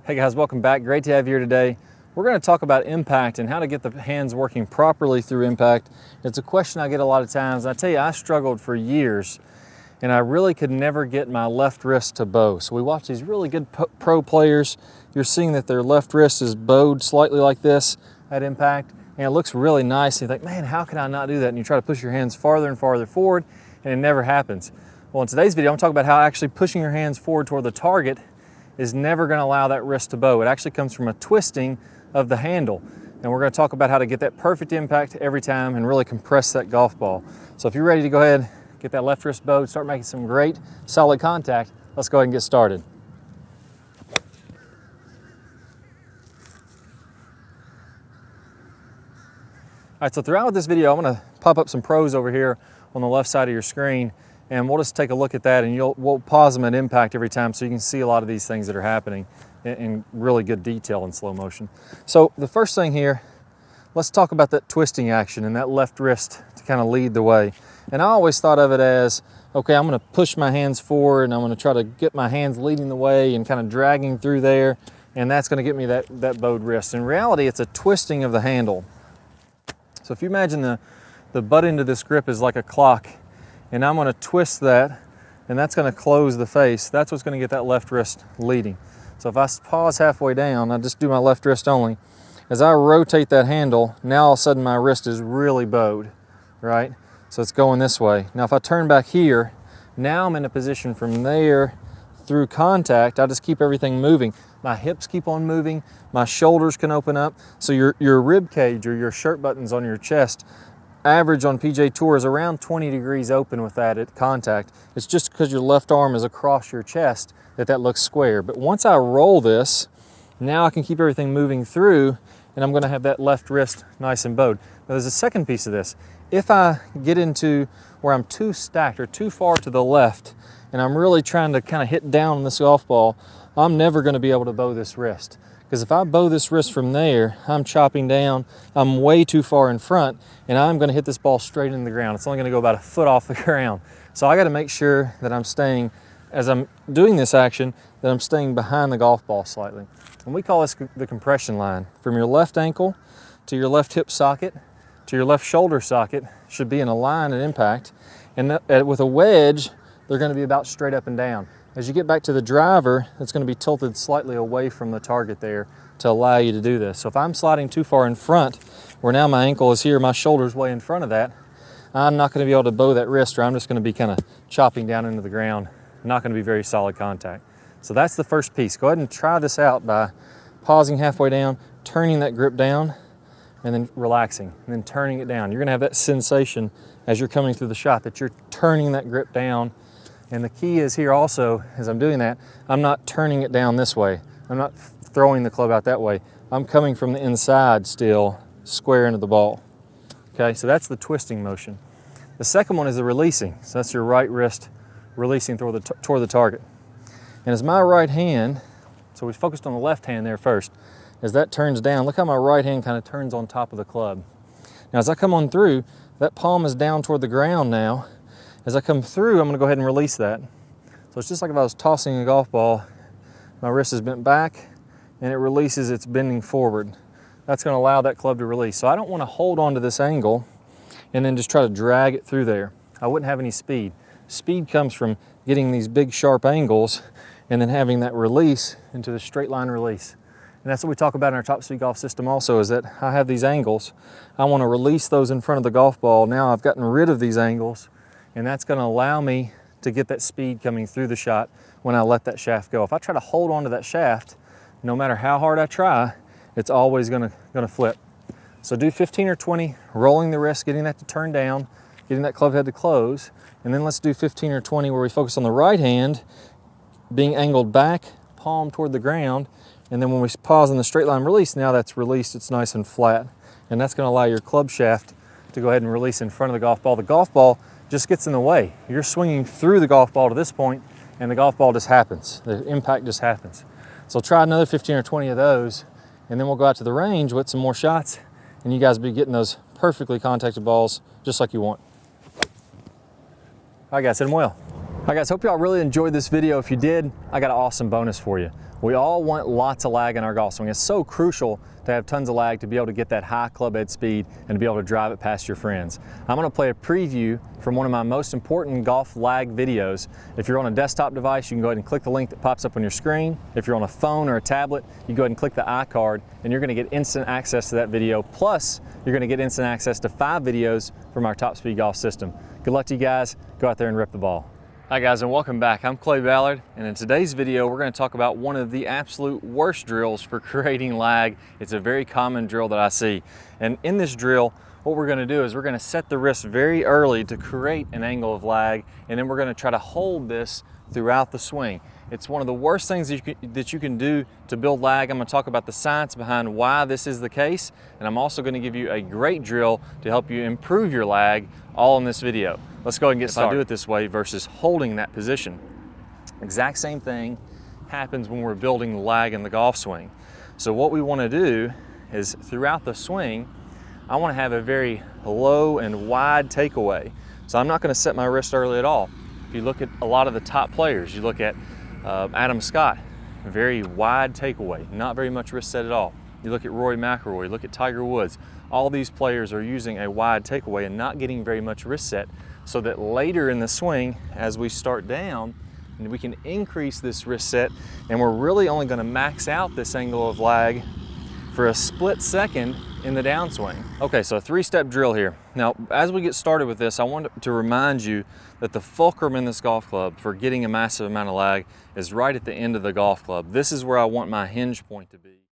Hey guys, welcome back. Great to have you here today. We're going to talk about impact and how to get the hands working properly through impact. It's a question I get a lot of times. I tell you, I struggled for years and I really could never get my left wrist to bow. So we watch these really good pro players. You're seeing that their left wrist is bowed slightly like this at impact, and it looks really nice. And you think, man, how can I not do that? And you try to push your hands farther and farther forward and it never happens. Well, in today's video, I'm talking about how actually pushing your hands forward toward the target is never going to allow that wrist to bow. It actually comes from a twisting of the handle. And we're going to talk about how to get that perfect impact every time and really compress that golf ball. So if you're ready to go ahead, get that left wrist bowed, start making some great solid contact, let's go ahead and get started. All right, so throughout this video, I'm going to pop up some pros over here on the left side of your screen, and we'll just take a look at that, and we'll pause them at impact every time so you can see a lot of these things that are happening in really good detail in slow motion. So the first thing here, let's talk about that twisting action and that left wrist to kind of lead the way. And I always thought of it as, okay, I'm going to push my hands forward and I'm going to try to get my hands leading the way and kind of dragging through there, and that's going to get me that bowed wrist. In reality, it's a twisting of the handle. So if you imagine the butt end of this grip is like a clock, and I'm going to twist that, and that's going to close the face. That's what's going to get that left wrist leading. So if I pause halfway down, I just do my left wrist only. As I rotate that handle, now all of a sudden my wrist is really bowed, right? So it's going this way. Now if I turn back here, now I'm in a position from there through contact. I just keep everything moving. My hips keep on moving, my shoulders can open up. So your rib cage or your shirt buttons on your chest, average on PJ Tour is around 20 degrees open with that at contact. It's just because your left arm is across your chest that looks square. But once I roll this, now I can keep everything moving through, and I'm going to have that left wrist nice and bowed. Now there's a second piece of this. If I get into where I'm too stacked or too far to the left, and I'm really trying to kind of hit down on this golf ball, I'm never going to be able to bow this wrist. Because if I bow this wrist from there, I'm chopping down, I'm way too far in front, and I'm going to hit this ball straight into the ground. It's only going to go about a foot off the ground. So I got to make sure that I'm staying, as I'm doing this action, that I'm staying behind the golf ball slightly. And we call this the compression line. From your left ankle to your left hip socket to your left shoulder socket should be in a line at impact. And with a wedge, they're going to be about straight up and down. As you get back to the driver, it's going to be tilted slightly away from the target there to allow you to do this. So if I'm sliding too far in front, where now my ankle is here, my shoulder's way in front of that, I'm not going to be able to bow that wrist, or I'm just going to be kind of chopping down into the ground. Not going to be very solid contact. So that's the first piece. Go ahead and try this out by pausing halfway down, turning that grip down, and then relaxing, and then turning it down. You're going to have that sensation as you're coming through the shot that you're turning that grip down. And the key is here also, as I'm doing that, I'm not turning it down this way. I'm not throwing the club out that way. I'm coming from the inside still, square into the ball. Okay, so that's the twisting motion. The second one is the releasing. So that's your right wrist releasing toward the target. And as my right hand, so we focused on the left hand there first, as that turns down, look how my right hand kind of turns on top of the club. Now as I come on through, that palm is down toward the ground now. As I come through, I'm going to go ahead and release that. So it's just like if I was tossing a golf ball, my wrist is bent back and it releases, it's bending forward. That's going to allow that club to release. So I don't want to hold on to this angle and then just try to drag it through there. I wouldn't have any speed. Speed comes from getting these big sharp angles and then having that release into the straight line release. And that's what we talk about in our top speed golf system also, is that I have these angles. I want to release those in front of the golf ball. Now I've gotten rid of these angles, and that's going to allow me to get that speed coming through the shot when I let that shaft go. If I try to hold on to that shaft, no matter how hard I try, it's always going to flip. So do 15 or 20, rolling the wrist, getting that to turn down, getting that club head to close, and then let's do 15 or 20 where we focus on the right hand, being angled back, palm toward the ground, and then when we pause in the straight line release, now that's released, it's nice and flat. And that's going to allow your club shaft to go ahead and release in front of the golf ball. The golf ball just gets in the way. You're swinging through the golf ball to this point, and the golf ball just happens. The impact just happens. So try another 15 or 20 of those, and then we'll go out to the range with some more shots, and you guys will be getting those perfectly contacted balls just like you want. All right, guys, hit them well. All right guys, hope y'all really enjoyed this video. If you did, I got an awesome bonus for you. We all want lots of lag in our golf swing. It's so crucial to have tons of lag to be able to get that high club head speed and to be able to drive it past your friends. I'm gonna play a preview from one of my most important golf lag videos. If you're on a desktop device, you can go ahead and click the link that pops up on your screen. If you're on a phone or a tablet, you go ahead and click the iCard and you're gonna get instant access to that video. Plus, you're gonna get instant access to 5 videos from our Top Speed Golf system. Good luck to you guys. Go out there and rip the ball. Hi guys, and welcome back. I'm Ballard, and in today's video we're going to talk about one of the absolute worst drills for creating lag. It's a very common drill that I see, and in this drill what we're going to do is we're going to set the wrist very early to create an angle of lag, and then we're going to try to hold this throughout the swing. It's one of the worst things that you can do to build lag. I'm going to talk about the science behind why this is the case, and I'm also going to give you a great drill to help you improve your lag, all in this video. Let's go ahead and get started. If I do it this way versus holding that position, exact same thing happens when we're building lag in the golf swing. So what we want to do is throughout the swing, I want to have a very low and wide takeaway. So I'm not going to set my wrist early at all. If you look at a lot of the top players, you look at Adam Scott, very wide takeaway, not very much wrist set at all. You look at Rory McIlroy, you look at Tiger Woods. All these players are using a wide takeaway and not getting very much wrist set, so that later in the swing, as we start down, we can increase this wrist set, and we're really only going to max out this angle of lag for a split second in the downswing. Okay, so a 3-step drill here. Now, as we get started with this, I want to remind you that the fulcrum in this golf club for getting a massive amount of lag is right at the end of the golf club. This is where I want my hinge point to be.